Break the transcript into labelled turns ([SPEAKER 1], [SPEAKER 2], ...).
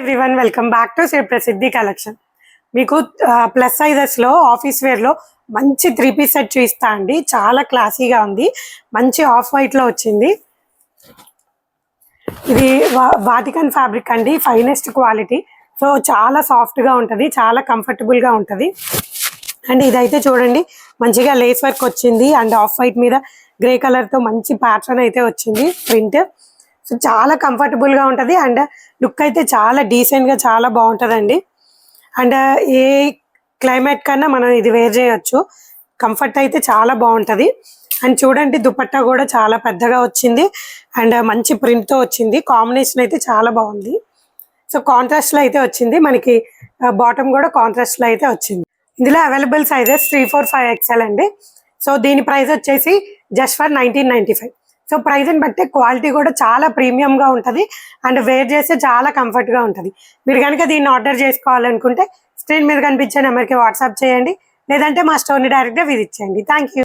[SPEAKER 1] Everyone welcome back to Sri Prasiddhi collection. మీకు plus sizes లో office wear లో మంచి 3 పీస్ సెట్ చూపిస్తా అండి. చాలా క్లాసీగా ఉంది, మంచి ఆఫ్ వైట్ లో వచ్చింది. ఇది వాటికన్ ఫ్యాబ్రిక్ అండి, ఫైనెస్ట్ క్వాలిటీ. సో చాలా సాఫ్ట్ గా ఉంటది, చాలా కంఫర్టబుల్ గా ఉంటది. అండ్ ఇదైతే చూడండి మంచిగా లేస్ వర్క్ వచ్చింది అండ్ ఆఫ్ వైట్ మీద గ్రే కలర్ తో మంచి ప్యాటర్న్ అయితే వచ్చింది ప్రింట్. సో చాలా కంఫర్టబుల్ గా ఉంటది అండ్ లుక్ అయితే చాలా డీసెంట్ గా చాలా బాగుంటదండి. అండ్ ఏ క్లైమేట్ కన్నా మనం ఇది వేర్ చేయొచ్చు, కంఫర్ట్ అయితే చాలా బాగుంటది. అండ్ చూడండి దుపట్టా కూడా చాలా పెద్దగా వచ్చింది అండ్ మంచి ప్రింట్ తో వచ్చింది. కాంబినేషన్ అయితే చాలా బాగుంది. సో కాంట్రాస్ట్ లో అయితే వచ్చింది, మనకి బాటమ్ కూడా కాంట్రాస్ట్ లో అయితే వచ్చింది. ఇందులో అవైలబుల్ సైజెస్ 3, 4, 5 XL అండి. సో దీని ప్రైస్ వచ్చేసి జస్ట్ ఫర్ 1995. సో ప్రైస్ ని బట్టి క్వాలిటీ కూడా చాలా ప్రీమియం గా ఉంటది అండ్ వేర్ చేస్తే చాలా కంఫర్ట్ గా ఉంటది. మీరు కనుక దీన్ని ఆర్డర్ చేసుకోవాలనుకుంటే స్క్రీన్ మీద కనిపించే నెంబర్కి వాట్సాప్ చేయండి, లేదంటే మా స్టోర్ని డైరెక్ట్గా విజిట్ చేయండి. Thank you.